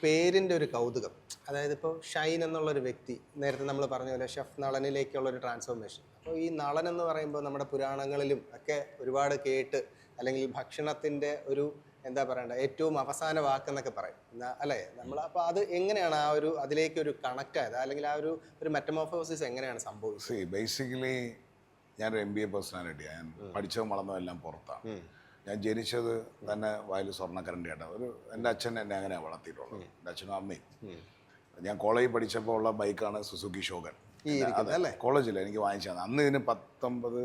പേരിൻ്റെ ഒരു കൗതുകം. അതായത് ഇപ്പോൾ ഷൈൻ എന്നുള്ളൊരു വ്യക്തി, നേരത്തെ നമ്മൾ പറഞ്ഞ പോലെ ഷെഫ് നളനിലേക്കുള്ളൊരു ട്രാൻസ്ഫോർമേഷൻ. അപ്പോൾ ഈ നളൻ എന്ന് പറയുമ്പോൾ നമ്മുടെ പുരാണങ്ങളിലും ഒക്കെ ഒരുപാട് കേട്ട്, അല്ലെങ്കിൽ ഭക്ഷണത്തിൻ്റെ ഒരു എന്താ പറയണ്ട ഏറ്റവും അവസാന വാക്കെന്നൊക്കെ പറയും അല്ലേ നമ്മൾ. അപ്പോൾ അത് എങ്ങനെയാണ് ആ ഒരു അതിലേക്ക് ഒരു കണക്റ്റ് ആയത്, അല്ലെങ്കിൽ ആ ഒരു മെറ്റമോർഫോസിസ് എങ്ങനെയാണ് സംഭവിച്ചത്? ബേസിക്കലി ഞാനൊരു MBA പേഴ്സണാലിറ്റി. ഞാൻ പഠിച്ചതും വളർന്നതും എല്ലാം പുറത്താണ്. ഞാൻ ജനിച്ചത് തന്നെ വായിൽ സ്വർണ്ണക്കരണ്ടിയായിട്ട്. എൻ്റെ അച്ഛൻ എന്നെ അങ്ങനെ വളർത്തിയിട്ടുള്ളത്, എൻ്റെ അച്ഛനും അമ്മയും. ഞാൻ കോളേജിൽ പഠിച്ചപ്പോൾ ഉള്ള ബൈക്കാണ് സുസുക്കി ഷോഗൻ. അല്ലേ കോളേജിൽ എനിക്ക് വാങ്ങിച്ചത്. അന്ന് ഇതിന് 19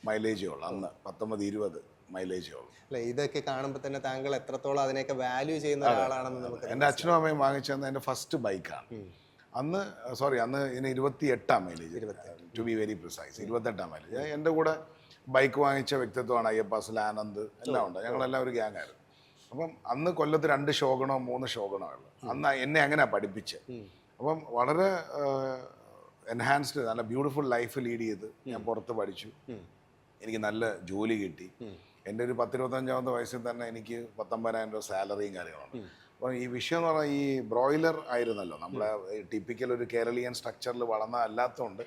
മൈലേജേ ഉള്ളൂ. അന്ന് 19-20 മൈലേജേ ഉള്ളൂ. അല്ല, ഇതൊക്കെ കാണുമ്പോൾ തന്നെ താങ്കൾ എത്രത്തോളം അതിനെയൊക്കെ വാല്യൂ ചെയ്യുന്ന ഒരാളാണെന്ന് നമുക്ക്. എൻ്റെ അച്ഛനും അമ്മയും വാങ്ങിച്ചത് എൻ്റെ ഫസ്റ്റ് ബൈക്കാണ്. അന്ന് ഇതിന് 28 mileage, to be very precise 28 mileage. എൻ്റെ കൂടെ ബൈക്ക് വാങ്ങിച്ച വ്യക്തിത്വമാണ് അയ്യപ്പാസിൽ ആനന്ദ്, എല്ലാം ഉണ്ട്. ഞങ്ങളെല്ലാം ഒരു ഗ്യാങ് ആയിരുന്നു. അപ്പം അന്ന് കൊല്ലത്ത് 2 ഷോഗണോ 3 ഷോഗണോ ഉള്ളു. അന്ന് എന്നെ അങ്ങനെ പഠിപ്പിച്ച്. അപ്പം വളരെ എൻഹാൻസ്ഡ്, നല്ല ബ്യൂട്ടിഫുൾ ലൈഫ് ലീഡ് ചെയ്ത് ഞാൻ പുറത്ത് പഠിച്ചു. എനിക്ക് നല്ല ജോലി കിട്ടി. എൻ്റെ ഒരു 10-25 വയസ്സിൽ തന്നെ എനിക്ക് 19,000 രൂപ സാലറിയും കാര്യങ്ങളുണ്ട്. അപ്പോൾ ഈ വിഷയം എന്ന് പറഞ്ഞാൽ ഈ ബ്രോയിലർ ആയിരുന്നല്ലോ നമ്മളെ ടിപ്പിക്കൽ ഒരു കേരളീയൻ സ്ട്രക്ചറിൽ വളർന്ന അല്ലാത്തതുകൊണ്ട്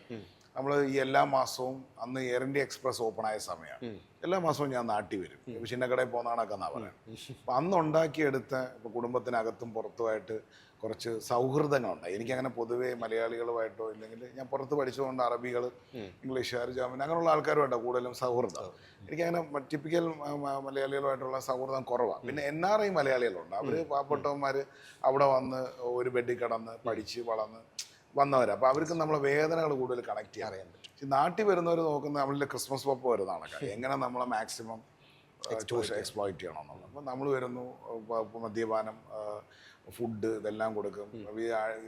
നമ്മൾ ഈ എല്ലാ മാസവും, അന്ന് എയർ ഇന്ത്യ എക്സ്പ്രസ് ഓപ്പൺ ആയ സമയമാണ്, എല്ലാ മാസവും ഞാൻ നാട്ടിൽ വരും. ചിന്നക്കടയിൽ പോകുന്നതാണൊക്കെ എന്നാ പറയാം. അപ്പം അന്ന് ഉണ്ടാക്കിയെടുത്ത ഇപ്പോൾ കുടുംബത്തിനകത്തും പുറത്തുമായിട്ട് കുറച്ച് സൗഹൃദങ്ങളുണ്ടായി. എനിക്കങ്ങനെ പൊതുവേ മലയാളികളുമായിട്ടോ ഇല്ലെങ്കിൽ ഞാൻ പുറത്ത് പഠിച്ചതുകൊണ്ട് അറബികൾ, ഇംഗ്ലീഷുകാർ, ജർമ്മൻ അങ്ങനെയുള്ള ആൾക്കാരുമായിട്ടോ കൂടുതലും സൗഹൃദം. എനിക്കങ്ങനെ ടിപ്പിക്കൽ മലയാളികളുമായിട്ടുള്ള സൗഹൃദം കുറവാണ്. പിന്നെ NRI മലയാളികളുണ്ട്. അവർ പാവപ്പെട്ടവന്മാർ അവിടെ വന്ന് ഒരു ബെഡിൽ കിടന്ന് പഠിച്ച് വളർന്ന് വന്നവരാണ്. അപ്പോൾ അവർക്ക് നമ്മളെ വേദനകൾ കൂടുതൽ കണക്ട് ചെയ്യാൻ അറിയാൻ പറ്റും. പക്ഷേ നാട്ടിൽ വരുന്നവർ നോക്കുന്ന നമ്മളുടെ ക്രിസ്മസ് പപ്പ് വരുന്നതാണൊക്കെ എങ്ങനെ നമ്മളെ മാക്സിമം എക്സ്പ്ലോയിറ്റ് ചെയ്യണം എന്നുള്ളത്. അപ്പോൾ നമ്മൾ വരുന്നു, മദ്യപാനം, ഫുഡ് ഇതെല്ലാം കൊടുക്കും.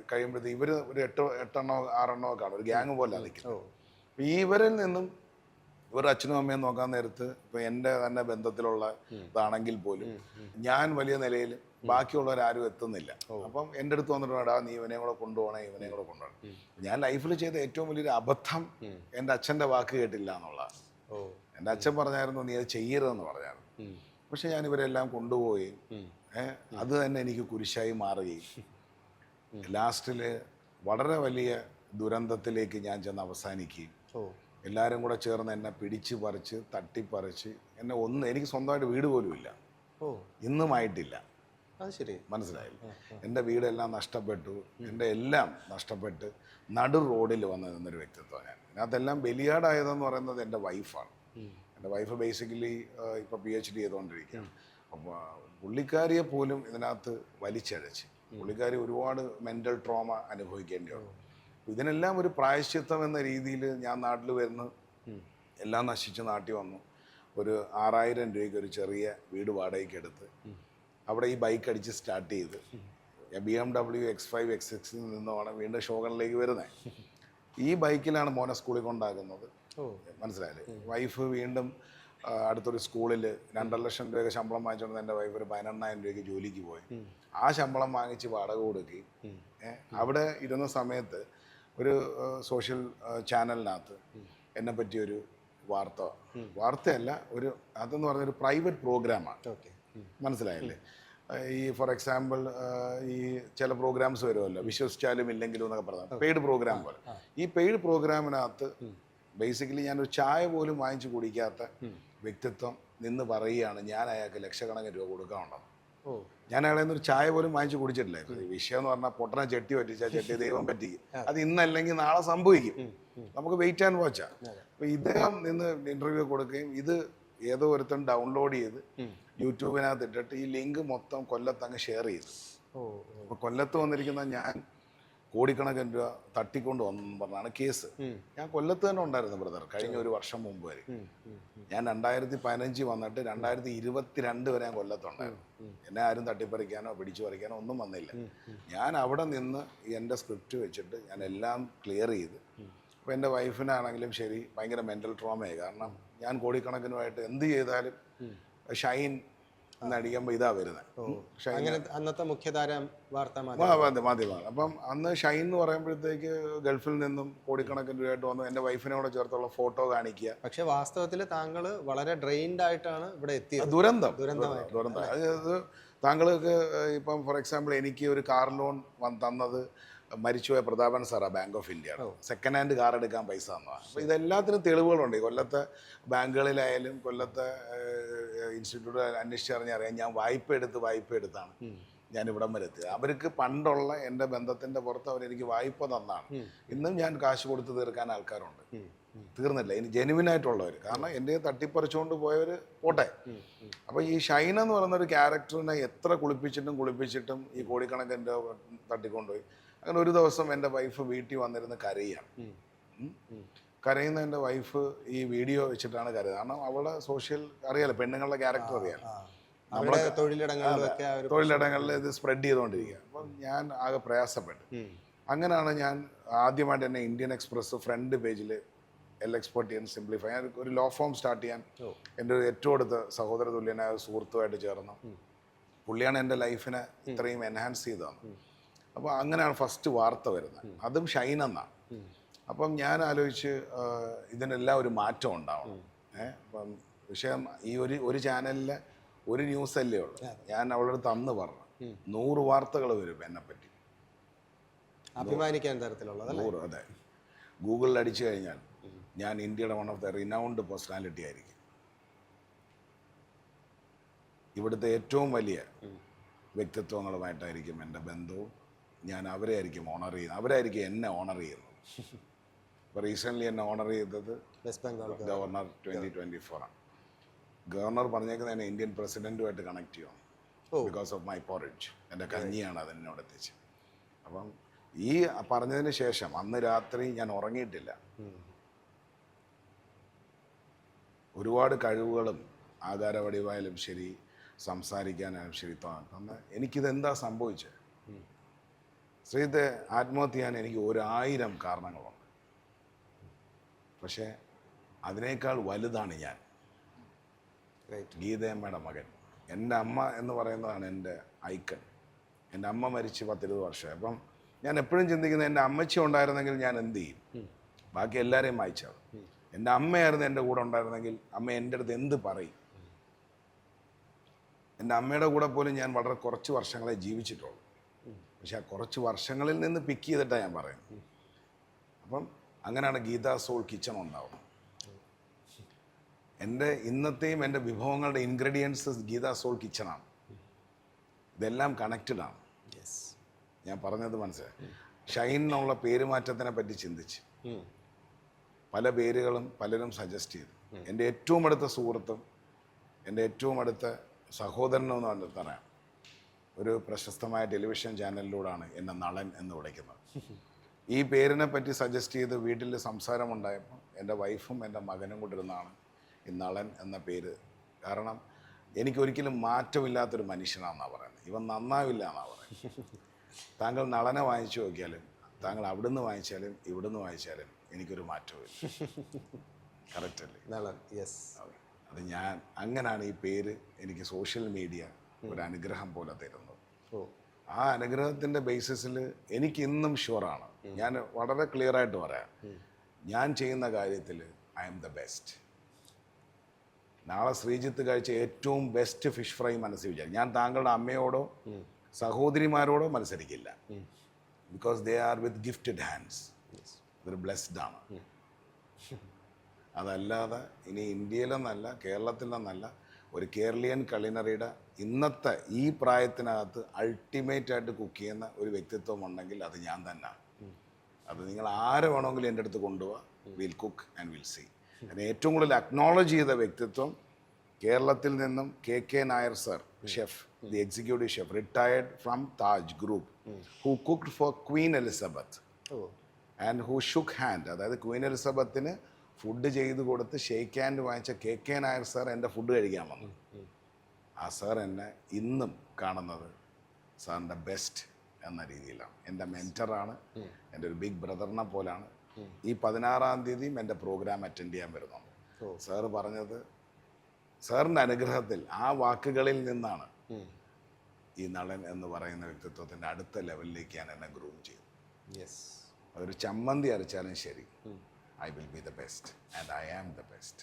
കഴിയുമ്പോഴത്തേക്ക് ഇവർ ഒരു 8-8 6 ഒക്കെ ആണ് ഒരു ഗ്യാങ് പോലെ നിൽക്കുന്നത്. ഇവരിൽ നിന്നും ഇവർ അച്ഛനും അമ്മയും നോക്കാൻ നേരത്ത് ഇപ്പം എൻ്റെ തന്നെ ബന്ധത്തിലുള്ള ഇതാണെങ്കിൽ പോലും ഞാൻ വലിയ നിലയിൽ ബാക്കിയുള്ളവരാരും എത്തുന്നില്ല. അപ്പം എൻ്റെ അടുത്ത് വന്നിട്ട് നീ ഇവനെ കൂടെ കൊണ്ടുപോകണേ, ഇവനെ കൂടെ കൊണ്ടുപോകണം. ഞാൻ ലൈഫിൽ ചെയ്ത ഏറ്റവും വലിയൊരു അബദ്ധം എൻ്റെ അച്ഛൻ്റെ വാക്ക് കേട്ടില്ല എന്നുള്ളതാണ്. എൻ്റെ അച്ഛൻ പറഞ്ഞായിരുന്നു നീ അത് ചെയ്യരുതെന്ന് പറഞ്ഞായിരുന്നു. പക്ഷെ ഞാൻ ഇവരെല്ലാം കൊണ്ടുപോയി അത് തന്നെ എനിക്ക് കുരിശായി മാറുകയും ലാസ്റ്റിൽ വളരെ വലിയ ദുരന്തത്തിലേക്ക് ഞാൻ ചെന്ന് അവസാനിക്കുകയും എല്ലാവരും കൂടെ ചേർന്ന് എന്നെ പിടിച്ച് പറിച്ച് തട്ടിപ്പറിച്ച് എനിക്ക് സ്വന്തമായിട്ട് വീട് പോലും ഇല്ല, ഇന്നുമായിട്ടില്ല. അത് ശരി, മനസ്സിലായില്ല. എൻ്റെ വീടെല്ലാം നഷ്ടപ്പെട്ടു, എൻ്റെ എല്ലാം നഷ്ടപ്പെട്ട് നടു റോഡിൽ വന്ന് നിന്നൊരു വ്യക്തിത്വമാണ് ഞാൻ. അതിനകത്തെല്ലാം ബലിയാടായതെന്ന് പറയുന്നത് എൻ്റെ വൈഫാണ്. എൻ്റെ വൈഫ് ബേസിക്കലി ഇപ്പോൾ PhD ചെയ്തുകൊണ്ടിരിക്കുകയാണ്. അപ്പോൾ പുള്ളിക്കാരിയെ പോലും ഇതിനകത്ത് വലിച്ചഴച്ച് പുള്ളിക്കാരി ഒരുപാട് മെൻ്റൽ ട്രോമ അനുഭവിക്കേണ്ടി വന്നു. ഇതിനെല്ലാം ഒരു പ്രായശ്ചിത്തം എന്ന രീതിയിൽ ഞാൻ നാട്ടിൽ വരുന്നു, എല്ലാം നശിച്ച് നാട്ടിൽ വന്നു. ഒരു 6,000 രൂപയ്ക്ക് ഒരു ചെറിയ വീട് വാടകയ്ക്ക് എടുത്ത് അവിടെ ഈ ബൈക്ക് അടിച്ച് സ്റ്റാർട്ട് ചെയ്ത് BMW X5 X6 നിന്നുമാണ് വീണ്ടും ഷോഗണിലേക്ക് വരുന്നത്. ഈ ബൈക്കിലാണ് മോനെ സ്കൂളിൽ കൊണ്ടാക്കുന്നത്. മനസ്സിലായില്ലേ? വൈഫ് വീണ്ടും അടുത്തൊരു സ്കൂളിൽ 2.5 ലക്ഷം രൂപയൊക്കെ ശമ്പളം വാങ്ങിച്ചുകൊണ്ട് എൻ്റെ വൈഫ് ഒരു 18,000 രൂപയ്ക്ക് ജോലിക്ക് പോയി. ആ ശമ്പളം വാങ്ങിച്ച് വാടക കൊടുക്കുകയും അവിടെ ഇരുന്ന സമയത്ത് ഒരു സോഷ്യൽ ചാനലിനകത്ത് എന്നെ പറ്റിയൊരു വാർത്തയല്ല, അതെന്ന് പറഞ്ഞൊരു പ്രൈവറ്റ് പ്രോഗ്രാമാണ്. മനസ്സിലായില്ലേ? ഈ ഫോർ എക്സാമ്പിൾ ഈ ചില പ്രോഗ്രാംസ് വരുമല്ലോ, വിശ്വസിച്ചാലും ഇല്ലെങ്കിലും എന്നൊക്കെ പറഞ്ഞാൽ പെയ്ഡ് പ്രോഗ്രാം പോലെ. ഈ പെയ്ഡ് പ്രോഗ്രാമിനകത്ത് ബേസിക്കലി ഞാനൊരു ചായ പോലും വാങ്ങിച്ചു കുടിക്കാത്ത വ്യക്തിത്വം നിന്ന് പറയുകയാണ് ഞാൻ അയാൾക്ക് ലക്ഷക്കണക്കിന് രൂപ കൊടുക്കാനുണ്ടെന്ന്. ഞാൻ അയാളെ ഒരു ചായ പോലും വാങ്ങിച്ചു കുടിച്ചിട്ടില്ലായിരുന്നു. ഈ വിഷയം എന്ന് പറഞ്ഞാൽ പൊട്ടനെ ചെട്ടി പറ്റിച്ചാൽ ചെട്ടി ദൈവം പറ്റിക്കും. അത് ഇന്നല്ലെങ്കിൽ നാളെ സംഭവിക്കും, നമുക്ക് വെയിറ്റ് ആൻഡ് വാച്ചാ. അപ്പോൾ ഇദ്ദേഹം നിന്ന് ഇൻ്റർവ്യൂ കൊടുക്കുകയും ഇത് ഏതോ ഒരുത്തൻ ഡൗൺലോഡ് ചെയ്ത് യൂട്യൂബിനകത്ത് ഇട്ടിട്ട് ഈ ലിങ്ക് മൊത്തം കൊല്ലത്ത് അങ്ങ് ഷെയർ ചെയ്തു. അപ്പോൾ കൊല്ലത്ത് വന്നിരിക്കുന്ന ഞാൻ കോടിക്കണക്കിന് രൂപ തട്ടിക്കൊണ്ട് വന്നെന്ന് പറഞ്ഞാണ് കേസ്. ഞാൻ കൊല്ലത്ത് തന്നെ ഉണ്ടായിരുന്നു ബ്രദർ, കഴിഞ്ഞ ഒരു വർഷം മുമ്പ് വരെ. ഞാൻ 2015 വന്നിട്ട് 2022 വരെ ഞാൻ കൊല്ലത്തുണ്ടായിരുന്നു. എന്നെ ആരും തട്ടിപ്പറിക്കാനോ പിടിച്ചു പറിക്കാനോ ഒന്നും വന്നില്ല. ഞാൻ അവിടെ നിന്ന് എൻ്റെ സ്ക്രിപ്റ്റ് വെച്ചിട്ട് ഞാൻ എല്ലാം ക്ലിയർ ചെയ്ത്. അപ്പോൾ എൻ്റെ വൈഫിനാണെങ്കിലും ശരി ഭയങ്കര മെൻ്റൽ ട്രോമയായി. കാരണം ഞാൻ കോടിക്കണക്കിനുമായിട്ട് എന്ത് ചെയ്താലും ഷൈൻ എന്നടിക്കുമ്പോൾ ഇതാ വരുന്നത്. അന്നത്തെ മുഖ്യധാര മാധ്യമമാണ്. അപ്പം അന്ന് ഷൈൻ എന്ന് പറയുമ്പോഴത്തേക്ക് ഗൾഫിൽ നിന്നും കോടിക്കണക്കിന് രൂപയായിട്ട് വന്നു എൻ്റെ വൈഫിനോട് ചേർത്തുള്ള ഫോട്ടോ കാണിക്കുക. പക്ഷെ വാസ്തവത്തിൽ താങ്കൾ വളരെ ഡ്രെയിൻഡ് ആയിട്ടാണ് ഇവിടെ എത്തിയത്. ദുരന്തം. അത് താങ്കൾക്ക് ഇപ്പം ഫോർ എക്സാമ്പിൾ എനിക്ക് ഒരു കാർ ലോൺ തന്നത് മരിച്ചുപോയ പ്രതാപൻ സാറാ bank of India second hand car എടുക്കാൻ പൈസ തന്നതാണ്. അപ്പോൾ ഇതെല്ലാത്തിനും തെളിവുകളുണ്ട്. കൊല്ലത്തെ ബാങ്കുകളിലായാലും കൊല്ലത്തെ ഇൻസ്റ്റിറ്റ്യൂട്ട് അന്വേഷിച്ചറിഞ്ഞറിയാം ഞാൻ വായ്പ എടുത്താണ് ഞാൻ ഇവിടം വരെ എത്തിയത്. അവർക്ക് പണ്ടുള്ള എൻ്റെ ബന്ധത്തിൻ്റെ പുറത്ത് അവരെനിക്ക് വായ്പ തന്നാണ്. ഇന്നും ഞാൻ കാശ് കൊടുത്ത് തീർക്കാൻ ആൾക്കാരുണ്ട്. തീർന്നില്ല, ഇനി ജെനുവിൻ ആയിട്ടുള്ളവർ. കാരണം എൻ്റെ തട്ടിപ്പറിച്ചുകൊണ്ട് പോയവർ പോട്ടെ. അപ്പോൾ ഈ ഷൈൻ എന്ന് പറയുന്ന ഒരു ക്യാരക്ടറിനെ എത്ര കുളിപ്പിച്ചിട്ടും ഈ കോടിക്കണക്കിൻ്റെ തട്ടിക്കൊണ്ടുപോയി. അങ്ങനെ ഒരു ദിവസം എൻ്റെ വൈഫ് വീട്ടിൽ വന്നിരുന്ന് കരയുകയാണ്. കരയുന്ന എൻ്റെ വൈഫ് ഈ വീഡിയോ വെച്ചിട്ടാണ് കരയുന്നത്. കാരണം അവളെ സോഷ്യൽ അറിയാലോ, പെണ്ണുങ്ങളുടെ ക്യാരക്ടർ അറിയാലോ, നമ്മളെ തൊഴിലിടങ്ങളിൽ ഇത് സ്പ്രെഡ് ചെയ്തുകൊണ്ടിരിക്കുക. അപ്പം ഞാൻ ആകെ പ്രയാസപ്പെട്ടു. അങ്ങനെയാണ് ഞാൻ ആദ്യമായിട്ട് എന്നെ ഇന്ത്യൻ എക്സ്പ്രസ് ഫ്രണ്ട് പേജിൽ എക്സ്പെർട്ട് ആൻഡ് സിംപ്ലിഫൈ ഞാൻ ഒരു ലോ ഫോം സ്റ്റാർട്ട് ചെയ്യാൻ എൻ്റെ ഒരു ഏറ്റവും അടുത്ത സഹോദര തുല്യനായ സുഹൃത്തുമായിട്ട് ചേർന്നു. പുള്ളിയാണ് എൻ്റെ ലൈഫിനെ ഇത്രയും എൻഹാൻസ് ചെയ്തതാണ്. അപ്പോൾ അങ്ങനെയാണ് ഫസ്റ്റ് വാർത്ത വരുന്നത്, അതും ഷൈൻ എന്നാണ്. അപ്പം ഞാൻ ആലോചിച്ച് ഇതിനെല്ലാം ഒരു മാറ്റം ഉണ്ടാവണം. അപ്പം വിഷയം ഈ ഒരു ചാനലിലെ ഒരു ന്യൂസ് അല്ലേ ഉള്ളൂ. ഞാൻ അവളോട് തന്ന് പറഞ്ഞു 100 വാർത്തകൾ വരും എന്നെപ്പറ്റി, അഭിമാനിക്കാൻ തരത്തിലുള്ള 100. അതെ, ഗൂഗിളിൽ അടിച്ചു കഴിഞ്ഞാൽ ഞാൻ ഇന്ത്യയുടെ one of the renowned personality ആയിരിക്കും. ഇവിടുത്തെ ഏറ്റവും വലിയ വ്യക്തിത്വങ്ങളുമായിട്ടായിരിക്കും എൻ്റെ ബന്ധവും. ഞാൻ അവരെ ആയിരിക്കും ഓണർ ചെയ്യുന്നത്, അവരായിരിക്കും എന്നെ ഓണർ ചെയ്യുന്നത്. ഇപ്പോൾ റീസെൻ്റ്ലി എന്നെ ഓണർ ചെയ്തത് വെസ്റ്റ് ബംഗാൾ ഗവർണർ 2024 ആണ്. ഗവർണർ പറഞ്ഞേക്കുന്നത് എന്നെ ഇന്ത്യൻ പ്രസിഡൻറ്റുമായിട്ട് കണക്ട് ചെയ്യണം ബിക്കോസ് ഓഫ് മൈ പോറിഡ്ജ്. എൻ്റെ കഞ്ഞിയാണ് അത് എന്നോട് എത്തിച്ചത്. അപ്പം ഈ പറഞ്ഞതിന് ശേഷം അന്ന് രാത്രി ഞാൻ ഉറങ്ങിയിട്ടില്ല. ഒരുപാട് കഴിവുകളും ആകാരവടിവായാലും ശരി, സംസാരിക്കാനായാലും ശരി തന്ന് എനിക്കിതെന്താ സംഭവിച്ചത്? ശ്രീത്തെ ആത്മഹത്യ ചെയ്യാൻ എനിക്ക് 1000 കാരണങ്ങളുണ്ട്. പക്ഷേ അതിനേക്കാൾ വലുതാണ് ഞാൻ, ഗീതയമ്മയുടെ മകൻ. എൻ്റെ അമ്മ എന്ന് പറയുന്നതാണ് എൻ്റെ ഐക്കൺ. എൻ്റെ അമ്മ മരിച്ച് 10-20 വർഷമായി. അപ്പം ഞാൻ എപ്പോഴും ചിന്തിക്കുന്നത് എൻ്റെ അമ്മച്ചി ഉണ്ടായിരുന്നെങ്കിൽ ഞാൻ എന്ത് ചെയ്യും? ബാക്കി എല്ലാവരെയും വായിച്ചാൽ. എൻ്റെ അമ്മയായിരുന്നു എൻ്റെ കൂടെ ഉണ്ടായിരുന്നെങ്കിൽ അമ്മ എൻ്റെ അടുത്ത് എന്ത് പറയും? എൻ്റെ അമ്മയുടെ കൂടെ പോലും ഞാൻ വളരെ കുറച്ച് വർഷങ്ങളെ ജീവിച്ചിട്ടുള്ളൂ. പക്ഷെ ആ കുറച്ച് വർഷങ്ങളിൽ നിന്ന് പിക്ക് ചെയ്തിട്ടാണ് ഞാൻ പറയുന്നത്. അപ്പം അങ്ങനെയാണ് ഗീതാ സോൾ കിച്ചൺ ഉണ്ടാവുന്നത്. എൻ്റെ ഇന്നത്തെയും എൻ്റെ വിഭവങ്ങളുടെ ഇൻഗ്രീഡിയൻസ് ഗീതാ സോൾ കിച്ചണാണ്. ഇതെല്ലാം കണക്റ്റഡാണ്. ഞാൻ പറഞ്ഞത് മനസ്സിലായി. ഷൈൻ എന്നുള്ള പേരുമാറ്റത്തിനെ പറ്റി ചിന്തിച്ച് പല പേരുകളും പലരും സജസ്റ്റ് ചെയ്തു. എൻ്റെ ഏറ്റവും അടുത്ത സുഹൃത്തും എൻ്റെ ഏറ്റവും അടുത്ത സഹോദരനും എന്ന് പറയാം, ഒരു പ്രശസ്തമായ ടെലിവിഷൻ ചാനലിലൂടെയാണ് എന്നെ നളൻ എന്ന് വിളിക്കുന്നത്. ഈ പേരിനെ പറ്റി സജസ്റ്റ് ചെയ്ത് വീട്ടിൽ സംസാരമുണ്ടായപ്പോൾ എൻ്റെ വൈഫും എൻ്റെ മകനും കൊണ്ടിരുന്നാണ് ഈ നളൻ എന്ന പേര്. കാരണം എനിക്കൊരിക്കലും മാറ്റമില്ലാത്തൊരു മനുഷ്യനാണെന്നാണ് പറയുന്നത്. ഇവൻ നന്നാവില്ല എന്നാണ് പറയുന്നത്. താങ്കൾ നളനെ വാങ്ങിച്ചു നോക്കിയാലും താങ്കൾ അവിടുന്ന് വാങ്ങിച്ചാലും ഇവിടുന്ന് വാങ്ങിച്ചാലും എനിക്കൊരു മാറ്റമില്ല. കറക്റ്റ് അല്ലേ? നളൻ, യെസ്. അത് ഞാൻ അങ്ങനെയാണ് ഈ പേര് എനിക്ക് സോഷ്യൽ മീഡിയ ഒരു അനുഗ്രഹം പോലെ തരുന്നത്. ആ അനുഗ്രഹത്തിൻ്റെ ബേസിസിൽ എനിക്ക് ഇന്നും ഷുവറാണ്. ഞാൻ വളരെ ക്ലിയർ ആയിട്ട് പറയാം, ഞാൻ ചെയ്യുന്ന കാര്യത്തിൽ ഐ എം ദ ബെസ്റ്റ്. നാളെ ശ്രീജിത്ത് കഴിച്ച ഏറ്റവും ബെസ്റ്റ് ഫിഷ് ഫ്രൈ മനസ്സിൽ വിചാരിക്കും. ഞാൻ താങ്കളുടെ അമ്മയോടോ സഹോദരിമാരോടോ മത്സരിക്കില്ല. Because they are with gifted hands. അതൊരു ബ്ലെസ്ഡ് ആണ്. അതല്ലാതെ ഇനി ഇന്ത്യയിലെന്നല്ല കേരളത്തിലെന്നല്ല, ഒരു കേരളീയൻ കള്ളിനറിയുടെ ഇന്നത്തെ ഈ പ്രായത്തിനകത്ത് അൾട്ടിമേറ്റായിട്ട് കുക്ക് ചെയ്യുന്ന ഒരു വ്യക്തിത്വം ഉണ്ടെങ്കിൽ അത് ഞാൻ തന്നെയാണ്. അത് നിങ്ങൾ ആരെ വേണമെങ്കിലും എൻ്റെ അടുത്ത് കൊണ്ടുപോവാ, will cook and will see. അതിന് ഏറ്റവും കൂടുതൽ അക്നോളജ് ചെയ്ത വ്യക്തിത്വം കേരളത്തിൽ നിന്നും KK Nair sir, chef, the executive chef, retired from Taj group, who cooked for Queen Elizabeth and who shook hand. അതായത് ക്വീൻ എലിസബത്തിന് ഫുഡ് ചെയ്ത് കൊടുത്ത് ഷേക്ക് ഹാൻഡ് വാങ്ങിച്ച KK നായർ സാർ എൻ്റെ ഫുഡ് കഴിക്കാൻ വന്നു. ആ സാർ എന്നെ ഇന്നും കാണുന്നത് സാറിൻ്റെ ബെസ്റ്റ് എന്ന രീതിയിലാണ്. എൻ്റെ മെൻറ്ററാണ്, എൻ്റെ ഒരു ബിഗ് ബ്രദറിനെ പോലാണ്. ഈ 16-ാം തീയതിയും എൻ്റെ പ്രോഗ്രാം അറ്റൻഡ് ചെയ്യാൻ വരുന്നുണ്ട്. സാറ് പറഞ്ഞത്, സാറിൻ്റെ അനുഗ്രഹത്തിൽ ആ വാക്കുകളിൽ നിന്നാണ് ഈ നളൻ എന്ന് പറയുന്ന വ്യക്തിത്വത്തിൻ്റെ അടുത്ത ലെവലിലേക്ക് ഞാൻ എന്നെ ഗ്രൂം ചെയ്തു. അതൊരു ചമ്മന്തി അരച്ചാലും ശരി, I will be the best and I am the best.